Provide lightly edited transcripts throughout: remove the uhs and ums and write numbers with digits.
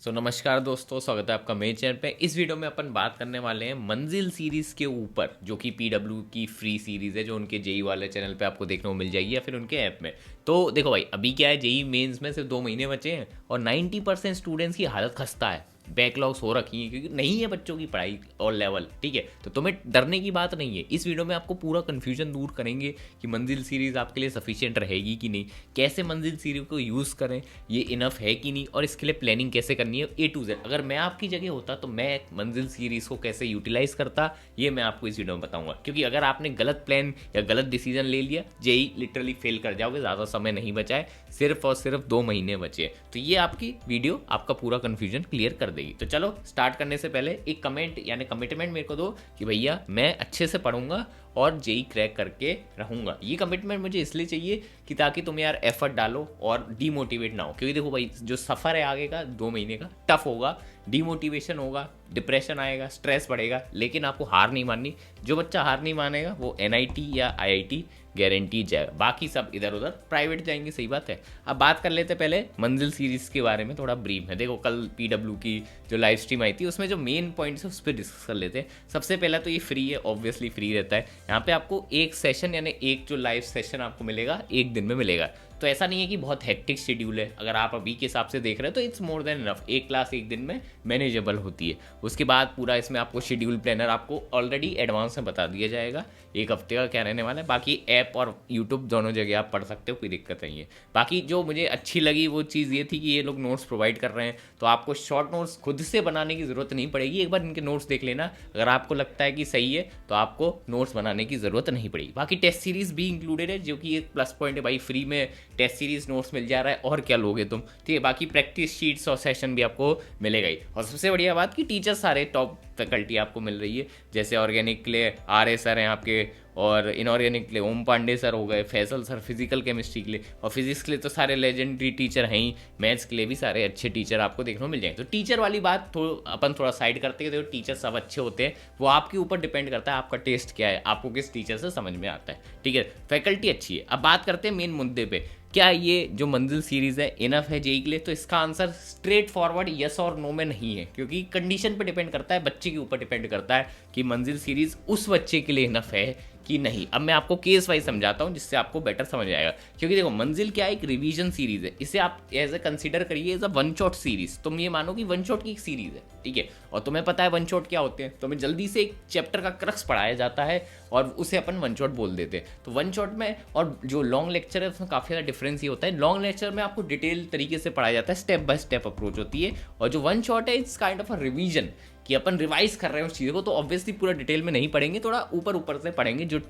नमस्कार दोस्तों, स्वागत है आपका मेरे चैनल पे। इस वीडियो में अपन बात करने वाले हैं मंजिल सीरीज़ के ऊपर, जो कि पीडब्ल्यू की फ्री सीरीज़ है, जो उनके जेई वाले चैनल पे आपको देखने को मिल जाएगी या फिर उनके ऐप में। तो देखो भाई, अभी क्या है, जेई मेंस में सिर्फ 2 महीने बचे हैं और 90% स्टूडेंट्स की हालत खस्ता है। बैकलॉग्स हो रखी हैं क्योंकि नहीं है बच्चों की पढ़ाई और लेवल। ठीक है, तो तुम्हें डरने की बात नहीं है। इस वीडियो में आपको पूरा कन्फ्यूजन दूर करेंगे कि मंजिल सीरीज़ आपके लिए सफिशिएंट रहेगी कि नहीं, कैसे मंजिल सीरीज को यूज़ करें, ये इनफ है कि नहीं, और इसके लिए प्लानिंग कैसे करनी है A to Z। अगर मैं आपकी जगह होता तो मैं मंजिल सीरीज़ को कैसे यूटिलाइज करता, ये मैं आपको इस वीडियो में बताऊंगा। क्योंकि अगर आपने गलत प्लान या गलत डिसीजन ले लिया, जेई लिटरली फेल कर जाओगे। ज़्यादा समय नहीं बचा है, सिर्फ और सिर्फ 2 महीने बचे हैं। तो ये आपकी वीडियो आपका पूरा कन्फ्यूजन क्लियर कर देगी। तो चलो स्टार्ट करने से पहले एक कमेंट यानी कमिटमेंट मेरे को दो कि भैया मैं अच्छे से पढ़ूंगा और जेई क्रैक करके रहूंगा। ये कमिटमेंट मुझे इसलिए चाहिए कि ताकि तुम यार एफर्ट डालो और डीमोटिवेट ना हो। क्योंकि देखो भाई, जो सफ़र है आगे का 2 महीने का टफ होगा, डीमोटिवेशन होगा, डिप्रेशन आएगा, स्ट्रेस बढ़ेगा, लेकिन आपको हार नहीं माननी। जो बच्चा हार नहीं मानेगा वो एनआईटी या आईआईटी गारंटी जाएगा। बाकी सब इधर उधर प्राइवेट जाएंगे, सही बात है। अब बात कर लेते पहले मंजिल सीरीज़ के बारे में, थोड़ा ब्रीफ है। देखो, कल पीडब्ल्यू की जो लाइव स्ट्रीम आई थी उसमें जो मेन पॉइंट्स है उस पर डिस्कस कर लेते हैं। सबसे पहला तो ये फ्री है, ऑब्वियसली फ्री रहता है। यहाँ पे आपको एक सेशन यानी एक जो लाइव सेशन आपको मिलेगा, एक दिन में मिलेगा। तो ऐसा नहीं है कि बहुत हेक्टिक शेड्यूल है। अगर आप अभी के हिसाब से देख रहे हैं तो इट्स मोर देन इनफ। एक क्लास एक दिन में मैनेजेबल होती है। उसके बाद पूरा इसमें आपको शेड्यूल प्लानर आपको ऑलरेडी एडवांस में बता दिया जाएगा, एक हफ्ते का क्या रहने वाला है। बाकी ऐप और यूट्यूब दोनों जगह आप पढ़ सकते हो, कोई दिक्कत नहीं है। बाकी जो मुझे अच्छी लगी वो चीज़ ये थी कि ये लोग नोट्स प्रोवाइड कर रहे हैं, तो आपको शॉर्ट नोट्स खुद से बनाने की ज़रूरत नहीं पड़ेगी। एक बार इनके नोट्स देख लेना, अगर आपको लगता है कि सही है तो आपको नोट्स बनाने की ज़रूरत नहीं पड़ेगी। बाकी टेस्ट सीरीज़ भी इंक्लूडेड है, जो कि एक प्लस पॉइंट है भाई। फ्री में टेस्ट सीरीज नोट्स मिल जा रहा है, और क्या लोगे तुम। ठीक है, बाकी प्रैक्टिस शीट्स और सेशन भी आपको मिलेगा ही। और सबसे बढ़िया बात कि टीचर सारे टॉप फैकल्टी आपको मिल रही है। जैसे ऑर्गेनिक के लिए RA सर हैं आपके, और इनऑर्गेनिक के लिए ओम पांडे सर हो गए, फैसल सर फिजिकल केमिस्ट्री के लिए, और फिजिक्स के लिए तो सारे लेजेंडरी टीचर हैं ही। मैथ्स के लिए भी सारे अच्छे टीचर आपको देखने को मिल जाएंगे। तो टीचर वाली बात अपन थोड़ा साइड करते हैं। देखो, टीचर सब अच्छे होते हैं, वो आपके ऊपर डिपेंड करता है आपका टेस्ट क्या है, आपको किस टीचर से समझ में आता है। ठीक है, फैकल्टी अच्छी है। अब बात करते हैं मेन मुद्दे पे, क्या ये जो मंजिल सीरीज़ है इनफ है जेई के लिए। तो इसका आंसर स्ट्रेट फॉरवर्ड यस और नो में नहीं है, क्योंकि कंडीशन पे डिपेंड करता है, बच्चे के ऊपर डिपेंड करता है कि मंजिल सीरीज़ उस बच्चे के लिए इनफ है कि नहीं। अब मैं आपको केस वाइज समझाता हूँ जिससे आपको बेटर समझ आएगा। क्योंकि देखो, मंजिल क्या है, एक रिवीजन सीरीज है। इसे आप एज ए कंसीडर करिए as a one shot series. तुम ये मानो कि वन शॉट की एक सीरीज है, ठीक है, और तुम्हें पता है वन शॉट क्या होते हैं। तुम्हें जल्दी से एक चैप्टर का क्रक्स पढ़ाया जाता है और उसे अपन वन शॉट बोल देते हैं। तो वन शॉट में और जो लॉन्ग लेक्चर है उसमें काफ़ी ज़्यादा डिफरेंस ये होता है। लॉन्ग लेक्चर में आपको डिटेल तरीके से पढ़ाया जाता है, स्टेप बाय स्टेप अप्रोच होती है। और जो वन शॉट है, it's kind of a revision, कि अपन रिवाइज कर रहे हैं उस चीज़ को। तो ऑब्वियसली पूरा डिटेल में नहीं पढ़ेंगे, थोड़ा ऊपर ऊपर से पढ़ेंगे। जो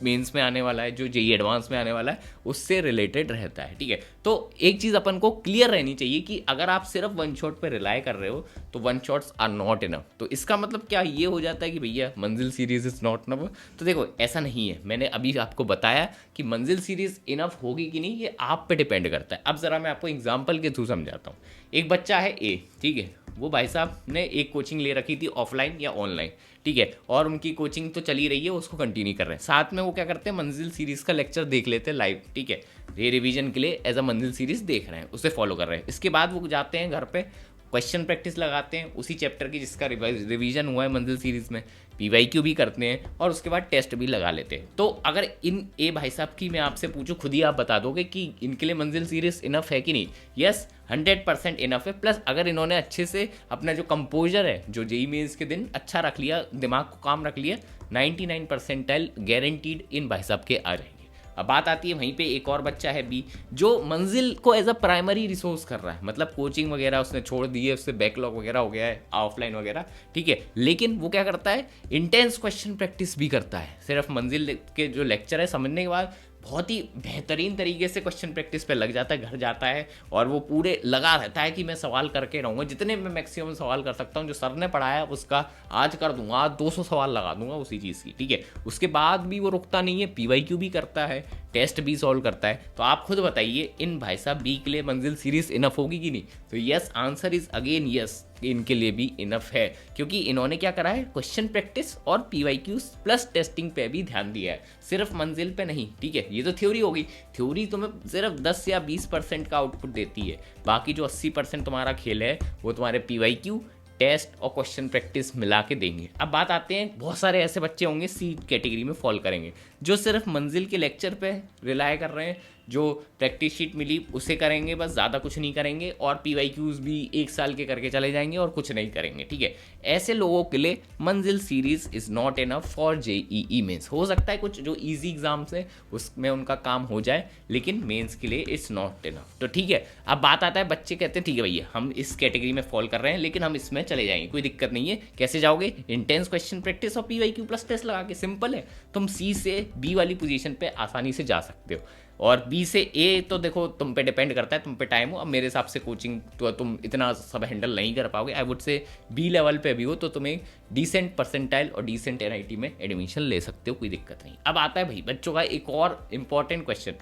मेंस में आने वाला है, जो जेई एडवांस में आने वाला है, उससे रिलेटेड रहता है। ठीक है, तो एक चीज़ अपन को क्लियर रहनी चाहिए कि अगर आप सिर्फ वन शॉट पे रिलाई कर रहे हो तो one shots are not enough. तो इसका मतलब क्या ये हो जाता है कि भैया मंजिल सीरीज इज नॉट इनफ। तो देखो, ऐसा नहीं है। मैंने अभी आपको बताया कि मंजिल सीरीज इनफ होगी कि नहीं, ये आप पे डिपेंड करता है। अब ज़रा मैं आपको एग्जाम्पल के थ्रू समझाता हूँ। एक बच्चा है ए, ठीक है, वो भाई साहब ने एक कोचिंग ले रखी थी ऑफलाइन या ऑनलाइन, ठीक है, और उनकी कोचिंग तो चली रही है, उसको कंटिन्यू कर रहे हैं। साथ में वो क्या करते हैं, मंजिल सीरीज़ का लेक्चर देख लेते हैं लाइव, ठीक है, ये रिवीजन के लिए एज अ मंजिल सीरीज़ देख रहे हैं, उसे फॉलो कर रहे हैं। इसके बाद वो जाते हैं घर पे, क्वेश्चन प्रैक्टिस लगाते हैं उसी चैप्टर की जिसका रिवीजन हुआ है मंजिल सीरीज़ में, PYQ भी करते हैं, और उसके बाद टेस्ट भी लगा लेते हैं। तो अगर इन ए भाई साहब की मैं आपसे पूछूं, खुद ही आप बता दोगे कि इनके लिए मंजिल सीरीज इनफ है कि नहीं। यस, 100% इनफ है। प्लस अगर इन्होंने अच्छे से अपना जो कंपोजर है, जो जेई मेंस के दिन अच्छा रख लिया, दिमाग को काम रख लिया, 99 परसेंटाइल गारंटीड इन भाई साहब के आ रहे हैं। अब बात आती है वहीं पे, एक और बच्चा है बी, जो मंजिल को एज अ प्राइमरी रिसोर्स कर रहा है। मतलब कोचिंग वगैरह उसने छोड़ दी है, उससे बैकलॉग वगैरह हो गया है ऑफलाइन वगैरह, ठीक है, लेकिन वो क्या करता है, इंटेंस क्वेश्चन प्रैक्टिस भी करता है। सिर्फ मंजिल के जो लेक्चर है समझने के बाद बहुत ही बेहतरीन तरीके से क्वेश्चन प्रैक्टिस पे लग जाता है, घर जाता है और वो पूरे लगा रहता है कि मैं सवाल करके रहूँगा, जितने मैं मैक्सिमम सवाल कर सकता हूँ जो सर ने पढ़ाया उसका आज कर दूंगा, आज 200 सवाल लगा दूंगा उसी चीज़ की, ठीक है। उसके बाद भी वो रुकता नहीं है, PYQ भी करता है, टेस्ट भी सॉल्व करता है। तो आप खुद बताइए इन भाई साहब बी के लिए मंजिल सीरीज इनफ होगी कि नहीं? तो yes, answer is again yes, इनके लिए भी इनफ है, क्योंकि इन्होंने क्या करा है, क्वेश्चन प्रैक्टिस और PYQs प्लस टेस्टिंग पे भी ध्यान दिया है, सिर्फ मंजिल पे नहीं। ठीक है, ये तो थ्योरी होगी, थ्योरी तुम्हें सिर्फ 10 या 20% का आउटपुट देती है, बाकी जो 80% तुम्हारा खेल है वो तुम्हारे PYQ, टेस्ट और क्वेश्चन प्रैक्टिस मिला के देंगे। अब बात आते हैं, बहुत सारे ऐसे बच्चे होंगे सी कैटेगरी में फॉल करेंगे, जो सिर्फ मंजिल के लेक्चर पे रिलाय कर रहे हैं, जो प्रैक्टिस शीट मिली उसे करेंगे, बस ज़्यादा कुछ नहीं करेंगे, और PYQs भी 1 साल के करके चले जाएंगे और कुछ नहीं करेंगे। ठीक है, ऐसे लोगों के लिए मंजिल series is not enough for JEE mains. हो सकता है कुछ जो ईजी एग्जाम्स हैं उसमें उनका काम हो जाए, लेकिन मेंस के लिए इट्स नॉट इनफ। तो ठीक है, अब बात आता है, बच्चे कहते हैं ठीक है भैया हम इस कैटेगरी में फॉल कर रहे हैं, लेकिन हम इसमें चले जाएंगे, कोई दिक्कत नहीं है। कैसे जाओगे? इंटेंस क्वेश्चन प्रैक्टिस और PYQ प्लस टेस्ट लगा के, सिंपल है। तुम C से B वाली पोजीशन पे आसानी से जा सकते हो, और B से A तो देखो तुम पे डिपेंड करता है, तुम पे टाइम हो। अब मेरे हिसाब से कोचिंग तो तुम इतना सब हैंडल नहीं कर पाओगे, I would say B level पे भी हो तो तुम्हें डिसेंट परसेंटाइल और डिसेंट NIT में एडमिशन ले सकते हो, कोई दिक्कत नहीं। अब आता है भाई बच्चों का एक और इम्पॉर्टेंट क्वेश्चन,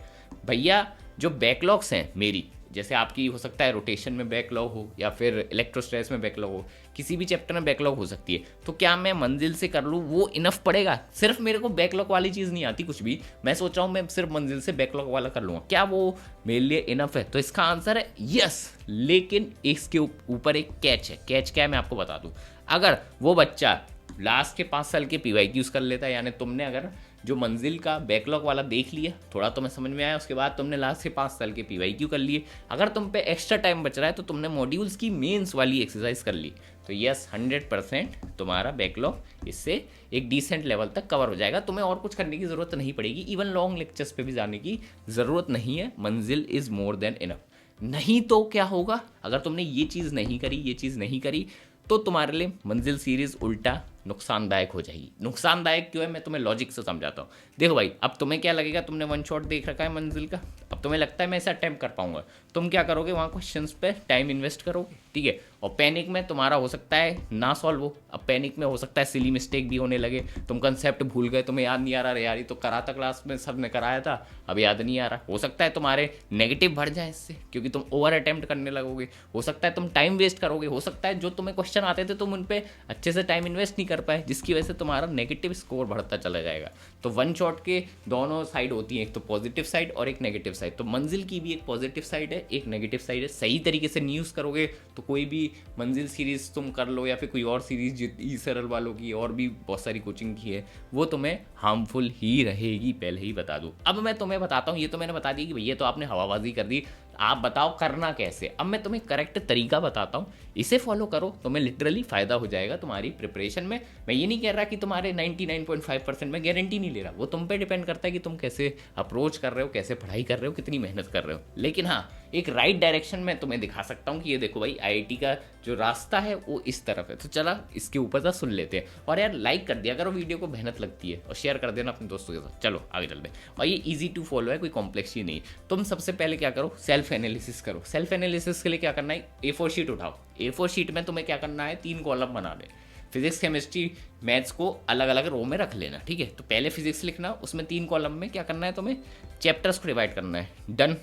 भैया जो बैकलॉग्स हैं मेरी, जैसे आपकी हो सकता है रोटेशन में बैकलॉग हो या फिर इलेक्ट्रोस्ट्रेस में बैकलॉग हो, किसी भी चैप्टर में बैकलॉग हो सकती है, तो क्या मैं मंजिल से कर लूँ वो इनफ पड़ेगा? सिर्फ मेरे को बैकलॉग वाली चीज़ नहीं आती कुछ भी, मैं सोच रहा हूँ मैं सिर्फ मंजिल से बैकलॉग वाला कर लूँगा, क्या वो मेरे लिए इनफ है? तो इसका आंसर है यस, लेकिन इसके ऊपर एक कैच है। कैच क्या है मैं आपको बता दूँ, अगर वो बच्चा लास्ट के 5 साल के PYQs कर लेता है, यानी तुमने अगर जो मंजिल का बैकलॉग वाला देख लिया, थोड़ा तुम्हें समझ में आया, उसके बाद तुमने लास्ट के 5 साल के PYQ कर लिए, अगर तुम पे एक्स्ट्रा टाइम बच रहा है तो तुमने मॉड्यूल्स की मेंस वाली एक्सरसाइज कर ली, तो यस 100% तुम्हारा बैकलॉग इससे एक डिसेंट लेवल तक कवर हो जाएगा। तुम्हें और कुछ करने की ज़रूरत नहीं पड़ेगी, इवन लॉन्ग लेक्चर्स पे भी जाने की ज़रूरत नहीं है, मंजिल इज़ मोर देन इनफ। नहीं तो क्या होगा, अगर तुमने ये चीज़ नहीं करी, ये चीज़ नहीं करी, तो तुम्हारे लिए मंजिल सीरीज़ उल्टा नुकसानदायक हो जाएगी। नुकसानदायक क्यों है मैं तुम्हें लॉजिक से समझाता हूँ। देखो भाई, अब तुम्हें क्या लगेगा, तुमने वन शॉट देख रखा है मंजिल का, अब तुम्हें लगता है मैं ऐसा अटेम्प्ट कर पाऊंगा, तुम क्या करोगे, वहाँ क्वेश्चंस पे टाइम इन्वेस्ट करोगे। ठीक है, और पैनिक में तुम्हारा हो सकता है ना सॉल्व हो, अब पैनिक में हो सकता है सिली मिस्टेक भी होने लगे, तुम कंसेप्ट भूल गए, तुम्हें याद नहीं आ रहा, यार ये तो करा था क्लास में, सब ने कराया था, अब याद नहीं आ रहा। हो सकता है तुम्हारे नेगेटिव बढ़ जाए इससे, क्योंकि तुम ओवर अटेम्प्ट करने लगोगे। हो सकता है तुम टाइम वेस्ट करोगे, हो सकता है जो तुम्हें क्वेश्चन आते थे तुम उन पर अच्छे से टाइम इन्वेस्ट नहीं कर पाए, जिसकी वजह से तुम्हारा नेगेटिव स्कोर बढ़ता चला जाएगा। तो वन शॉट के दोनों साइड होती हैं, एक तो पॉजिटिव साइड और एक नेगेटिव साइड। तो मंजिल की भी एक पॉजिटिव साइड है, एक नेगेटिव साइड है। सही तरीके से नहीं यूज़ करोगे तो कोई भी मंजिल सीरीज़ तुम कर लो या फिर कोई और सीरीज़ जितनी सरल वालों की और भी बहुत सारी कोचिंग की है, वो तुम्हें हार्मफुल ही रहेगी, पहले ही बता दूँ। अब मैं तुम्हें बताता हूँ, ये तो मैंने बता दी कि भैया तो आपने हवाबाजी कर दी, आप बताओ करना कैसे। अब मैं तुम्हें करेक्ट तरीका बताता हूँ, इसे फॉलो करो, तुम्हें लिटरली फ़ायदा हो जाएगा तुम्हारी प्रिपरेशन में। मैं ये नहीं कह रहा कि तुम्हारे 99.5% में गारंटी नहीं ले रहा, वो तुम पे डिपेंड करता है कि तुम कैसे अप्रोच कर रहे हो, कैसे पढ़ाई कर रहे हो, कितनी मेहनत कर रहे हो। लेकिन हाँ, एक राइट डायरेक्शन में तुम्हें दिखा सकता हूँ कि ये देखो भाई, IIT का जो रास्ता है वो इस तरफ है। तो चला इसके ऊपर से सुन लेते हैं, और यार लाइक कर दिया करो वीडियो को, मेहनत लगती है, और शेयर कर देना अपने दोस्तों के साथ। चलो आगे चलते हैं, और ये ईजी टू फॉलो है, कोई कॉम्प्लेक्स ही नहीं। तुम सबसे पहले क्या करो, सेल्फ एनालिसिस करो। सेल्फ एनालिसिस के लिए क्या करना है, A4 शीट उठाओ, A4 शीट में तुम्हें क्या करना है, 3 कॉलम बना दे। फिजिक्स, केमिस्ट्री, मैथ्स को अलग अलग रो में रख लेना। ठीक है, तो पहले फिजिक्स लिखना, उसमें 3 कॉलम में क्या करना है, तुम्हें चैप्टर्स को डिवाइड करना है, डन,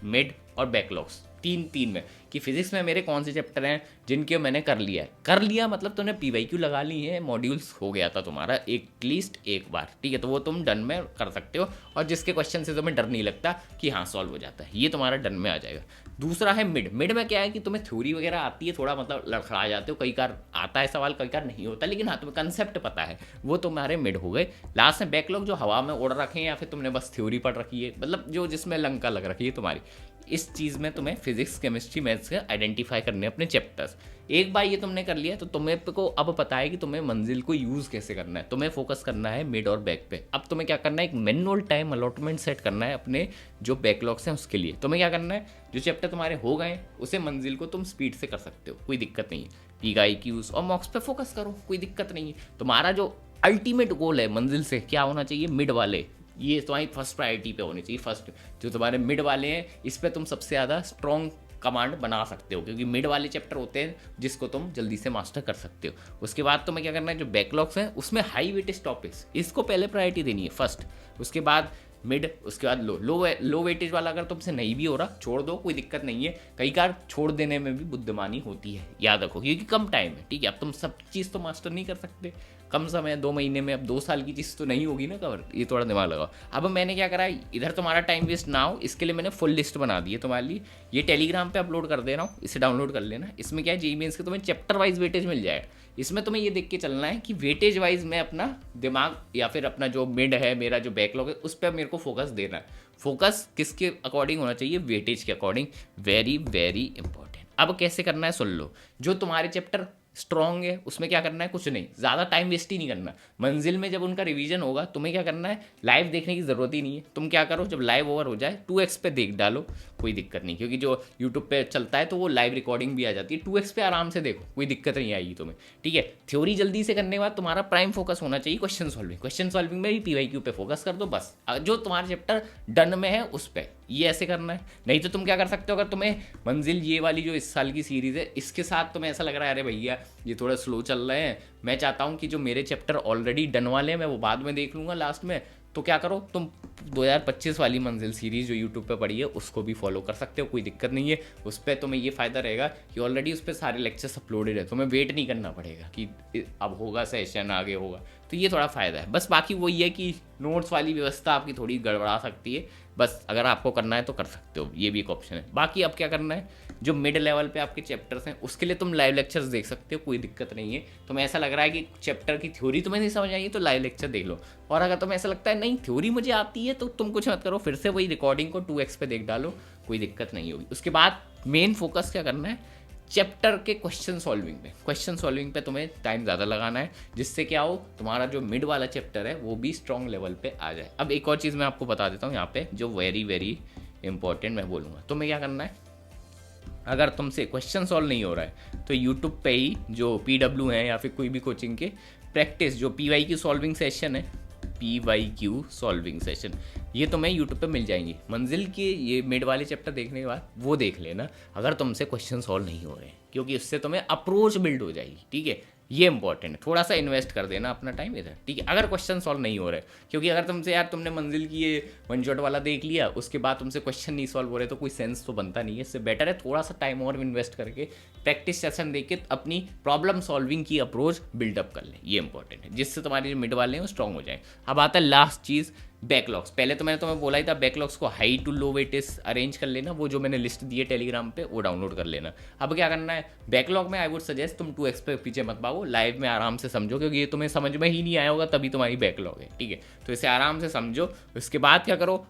मिड और बैकलॉग्स, 3 में, कि फिजिक्स में मेरे कौन से चैप्टर हैं जिनके मैंने कर लिया है। कर लिया मतलब तुमने PYQ लगा ली है, मॉड्यूल्स हो गया था तुम्हारा एटलीस्ट एक बार। ठीक है, तो वो तुम डन में कर सकते हो, और जिसके क्वेश्चन से तुम्हें डर नहीं लगता कि हाँ सॉल्व हो जाता है, ये तुम्हारा डन में आ जाएगा। दूसरा है मिड। मिड में क्या है कि तुम्हें थ्योरी वगैरह आती है, थोड़ा मतलब लड़खड़ा जाते हो, कई बार आता है सवाल, कई बार नहीं होता, लेकिन हाँ तुम्हें कंसेप्ट पता है, वो तुम्हारे मिड हो गए। लास्ट में बैकलॉग, जो हवा में उड़ रखे हैं या फिर तुमने बस थ्योरी पढ़ रखी है, मतलब जो जिसमें लंका लग रखी है तुम्हारी, इस चीज़ में तुम्हें फिजिक्स, केमिस्ट्री, मैथ्स के आइडेंटिफाई करने अपने चैप्टर्स। एक बार ये तुमने कर लिया तो तुम्हें को अब पता है कि तुम्हें मंजिल को यूज़ कैसे करना है। तुम्हें फोकस करना है मिड और बैक पे। अब तुम्हें क्या करना है, एक मैनुअल टाइम अलॉटमेंट सेट करना है अपने जो बैकलॉग्स हैं उसके लिए। तुम्हें क्या करना है, जो चैप्टर तुम्हारे हो गए उसे मंजिल को तुम स्पीड से कर सकते हो, कोई दिक्कत नहीं है। PYQs और मॉक्स पे फोकस करो, कोई दिक्कत नहीं है। तुम्हारा जो अल्टीमेट गोल है मंजिल से क्या होना चाहिए, मिड वाले, ये तुम्हारी फर्स्ट प्रायोरिटी पे होनी चाहिए। फर्स्ट जो तुम्हारे मिड वाले हैं, इस पे तुम सबसे ज़्यादा स्ट्रॉन्ग कमांड बना सकते हो, क्योंकि मिड वाले चैप्टर होते हैं जिसको तुम जल्दी से मास्टर कर सकते हो। उसके बाद तुम्हें क्या करना है, जो बैकलॉग्स हैं उसमें हाई वेटेज टॉपिक्स, इसको पहले प्रायोरिटी देनी है फर्स्ट। उसके बाद मिड, उसके बाद लो वेटेज वाला अगर तुमसे नहीं भी हो रहा छोड़ दो, कोई दिक्कत नहीं है। कई बार छोड़ देने में भी बुद्धिमानी होती है, याद रखो, क्योंकि कम टाइम है, ठीक है। अब तुम सब चीज़ तो मास्टर नहीं कर सकते, कम समय 2 महीने में, अब 2 साल की चीज़ तो नहीं होगी ना कवर, ये थोड़ा दिमाग लगाओ। अब मैंने क्या करा, इधर तुम्हारा टाइम वेस्ट ना हो इसके लिए मैंने फुल लिस्ट बना दी है तुम्हारे लिए, ये टेलीग्राम पे अपलोड कर दे रहा हूँ, इसे डाउनलोड कर लेना। इसमें क्या है, जेईई मेंस के तुम्हें चैप्टर वाइज वेटेज मिल जाएगा। इसमें तुम्हें ये देख के चलना है कि वेटेज वाइज मैं अपना दिमाग या फिर अपना जो मिड है, मेरा जो बैकलॉग है, उस पर मेरे को फोकस देना है। फोकस किसके अकॉर्डिंग होना चाहिए, वेटेज के अकॉर्डिंग, वेरी वेरी इंपॉर्टेंट। अब कैसे करना है सुन लो, जो तुम्हारे चैप्टर स्ट्रॉन्ग है उसमें क्या करना है, कुछ नहीं, ज़्यादा टाइम वेस्ट ही नहीं करना। मंजिल में जब उनका रिवीजन होगा तुम्हें क्या करना है, लाइव देखने की ज़रूरत ही नहीं है। तुम क्या करो, जब लाइव ओवर हो जाए 2x पे देख डालो, कोई दिक्कत नहीं, क्योंकि जो यूट्यूब पे चलता है तो वो लाइव रिकॉर्डिंग भी आ जाती है। 2x पे आराम से देखो, कोई दिक्कत नहीं आएगी तुम्हें, ठीक है। थ्योरी जल्दी से करने के बाद तुम्हारा प्राइम फोकस होना चाहिए क्वेश्चन सॉल्विंग। क्वेश्चन सॉल्विंग में भी PYQ पे फोकस कर दो बस, जो तुम्हारा चैप्टर डन में है उस पर, ये ऐसे करना है। नहीं तो तुम क्या कर सकते हो, अगर तुम्हें मंजिल ये वाली जो इस साल की सीरीज़ है इसके साथ तुम्हें ऐसा लग रहा है अरे भैया ये थोड़ा स्लो चल रहे हैं, मैं चाहता हूँ कि जो मेरे चैप्टर ऑलरेडी डन वाले हैं मैं वो बाद में देख लूँगा लास्ट में, तो क्या करो तुम 2025 वाली मंजिल सीरीज़ जो यूट्यूब पे पड़ी है उसको भी फॉलो कर सकते हो, कोई दिक्कत नहीं है। उस पर तुम्हें ये फ़ायदा रहेगा कि ऑलरेडी उस पर सारे लेक्चर्स अपलोडेड है, तुम्हें वेट नहीं करना पड़ेगा कि अब होगा सेशन आगे होगा, तो ये थोड़ा फ़ायदा है। बस बाकी वही है कि नोट्स वाली व्यवस्था आपकी थोड़ी गड़बड़ा सकती है, बस अगर आपको करना है तो कर सकते हो, ये भी एक ऑप्शन है। बाकी अब क्या करना है, जो मिड लेवल पे आपके चैप्टर्स हैं उसके लिए तुम लाइव लेक्चर्स देख सकते हो, कोई दिक्कत नहीं है। तुम्हें ऐसा लग रहा है कि चैप्टर की थ्योरी तुम्हें नहीं समझ आई है तो लाइव लेक्चर देख लो, और अगर तुम्हें ऐसा लगता है नहीं थ्योरी मुझे आती है तो तुम कुछ मत करो, फिर से वही रिकॉर्डिंग को 2x पे देख डालो, कोई दिक्कत नहीं होगी। उसके बाद मेन फोकस क्या करना है, चैप्टर के क्वेश्चन सॉल्विंग पे। क्वेश्चन सॉल्विंग पे तुम्हें टाइम ज़्यादा लगाना है, जिससे क्या हो तुम्हारा जो मिड वाला चैप्टर है वो भी स्ट्रॉन्ग लेवल पे आ जाए। अब एक और चीज़ मैं आपको बता देता हूँ यहाँ पे, जो वेरी वेरी इंपॉर्टेंट मैं बोलूँगा। तुम्हें क्या करना है, अगर तुमसे क्वेश्चन सॉल्व नहीं हो रहा है तो यूट्यूब पे ही जो PW हैं या फिर कोई भी कोचिंग के प्रैक्टिस जो PYQ सॉल्विंग सेशन है, PYQ सॉल्विंग सेशन, ये तुम्हें यूट्यूब पे मिल जाएंगी। मंजिल के ये मिड वाले चैप्टर देखने के बाद वो देख लेना अगर तुमसे क्वेश्चन सॉल्व नहीं हो रहे हैं, क्योंकि उससे तुम्हें अप्रोच बिल्ड हो जाएगी, ठीक है। ये इंपॉर्टेंट है, थोड़ा सा इन्वेस्ट कर देना अपना टाइम इधर, ठीक है, अगर क्वेश्चन सॉल्व नहीं हो रहे। क्योंकि अगर तुमसे यार तुमने मंजिल की ये वन शॉट वाला देख लिया, उसके बाद तुमसे क्वेश्चन नहीं सॉल्व हो रहे तो कोई सेंस तो बनता नहीं है। इससे बेटर है थोड़ा सा टाइम और इन्वेस्ट करके प्रैक्टिस सेशन देख के अपनी प्रॉब्लम सॉल्विंग की अप्रोच बिल्डअप कर लें, ये इंपॉर्टेंट है, जिससे तुम्हारे जो मिड वाले हैं वो स्ट्रॉन्ग हो जाए। अब आता है लास्ट चीज़, बैकलॉग्स। पहले तो मैंने तुम्हें बोला ही था बैकलॉग्स को high to low weightage arrange कर लेना, वो जो मैंने लिस्ट दी है टेलीग्राम पे वो डाउनलोड कर लेना। अब क्या करना है, बैकलॉग में आई वुड सजेस्ट तुम 2x पे पीछे मत भागो, लाइव में आराम से समझो, क्योंकि ये तुम्हें समझ में ही नहीं आया होगा तभी तुम्हारी बैकलॉग है, ठीक है। तो इसे आराम से समझो। उसके बाद क्या करो,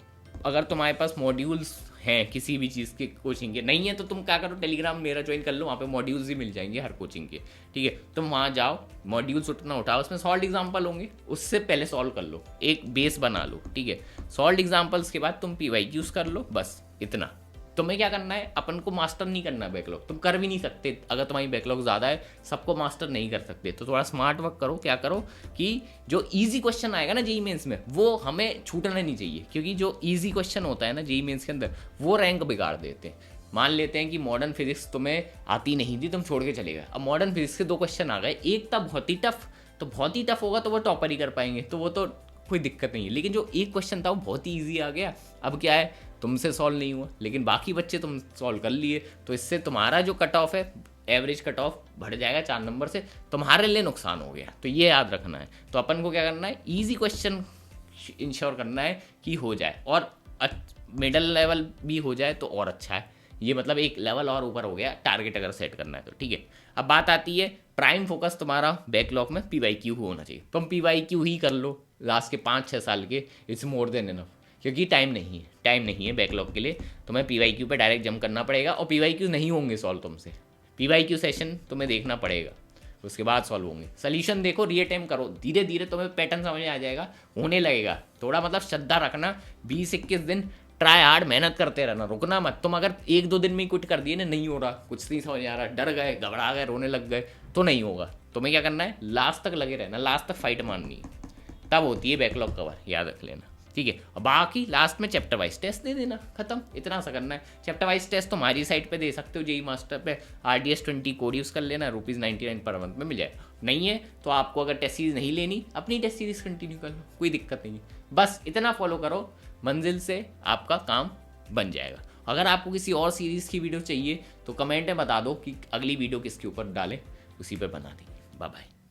अगर तुम्हारे पास मॉड्यूल्स हैं किसी भी चीज़ के कोचिंग के, नहीं है तो तुम क्या करो, टेलीग्राम मेरा ज्वाइन कर लो, वहाँ पे मॉड्यूल्स ही मिल जाएंगे हर कोचिंग के, ठीक है। तुम वहाँ जाओ, मॉड्यूल्स उतना उठाओ, उसमें सॉल्व एग्जाम्पल होंगे, उससे पहले सॉल्व कर लो, एक बेस बना लो, ठीक है। सॉल्व एग्जाम्पल्स के बाद तुम PYQs कर लो, बस इतना। तुम्हें क्या करना है, अपन को मास्टर नहीं करना है बैकलॉग, तुम कर भी नहीं सकते अगर तुम्हारी बैकलॉग ज़्यादा है, सबको मास्टर नहीं कर सकते। तो थोड़ा स्मार्ट वर्क करो, क्या करो कि जो ईजी क्वेश्चन आएगा ना जेईई मेंस में वो हमें छूटना नहीं चाहिए, क्योंकि जो ईजी क्वेश्चन होता है ना जेईई मेंस के अंदर वो रैंक बिगाड़ देते हैं। मान लेते हैं कि मॉडर्न फिजिक्स तुम्हें आती नहीं थी, तुम छोड़ के चले गए, अब मॉडर्न फिजिक्स के 2 क्वेश्चन आ गए, एक था बहुत ही टफ, तो बहुत ही टफ होगा तो वो टॉपर ही कर पाएंगे, तो वो तो कोई दिक्कत नहीं है। लेकिन जो एक क्वेश्चन था वो बहुत ही ईजी आ गया, अब क्या है तुमसे सॉल्व नहीं हुआ लेकिन बाकी बच्चे तुम सॉल्व कर लिए, तो इससे तुम्हारा जो कट ऑफ है, एवरेज कट ऑफ बढ़ जाएगा 4 नंबर से, तुम्हारे लिए नुकसान हो गया। तो ये याद रखना है। तो अपन को क्या करना है, ईजी क्वेश्चन इंश्योर करना है कि हो जाए, और मिडल लेवल भी हो जाए तो और अच्छा है। ये मतलब एक लेवल और ऊपर हो गया टारगेट अगर सेट करना है तो, ठीक है। अब बात आती है प्राइम फोकस तुम्हारा बैकलॉग में PYQ होना चाहिए, तुम PYQ ही कर लो लास्ट के 5-6 साल के, इट्स मोर देन इनफ, क्योंकि टाइम नहीं है बैकलॉग के लिए, तुम्हें PYQ पे डायरेक्ट जंप करना पड़ेगा, और PYQ नहीं होंगे सॉल्व तुमसे, PYQ सेशन तुम्हें देखना पड़ेगा, उसके बाद सॉल्व होंगे। सोल्यूशन देखो, रिएटेम करो, धीरे धीरे तुम्हें पैटर्न समझ में आ जाएगा, होने लगेगा। थोड़ा मतलब श्रद्धा रखना, 20-21 दिन ट्राई हार्ड, मेहनत करते रहना, रुकना मत। तुम अगर 1-2 दिन में ही क्विट कर दिए ना, नहीं हो रहा, कुछ नहीं समझ आ रहा, डर गए, घबरा गए, रोने लग गए, तो नहीं होगा। तुम्हें क्या करना है, लास्ट तक लगे रहना, लास्ट तक फाइट मारनी है, तब होती है बैकलॉग कवर, याद रख लेना, ठीक है। और बाकी लास्ट में चैप्टर वाइज टेस्ट दे देना, खत्म, इतना सा करना है। चैप्टर वाइज टेस्ट तो हमारी साइट पे दे सकते हो, जेईई मास्टर पे RDS 20 कोड यूज़ कर लेना, ₹99 पर मंथ में मिल जाए। नहीं है तो आपको अगर टेस्ट सीरीज नहीं लेनी, अपनी टेस्ट सीरीज कंटिन्यू कर लो, कोई दिक्कत नहीं है। बस इतना फॉलो करो, मंजिल से आपका काम बन जाएगा। अगर आपको किसी और सीरीज़ की वीडियो चाहिए तो कमेंट में बता दो कि अगली वीडियो किसके ऊपर डालें, उसी पर बना देंगे। Bye bye.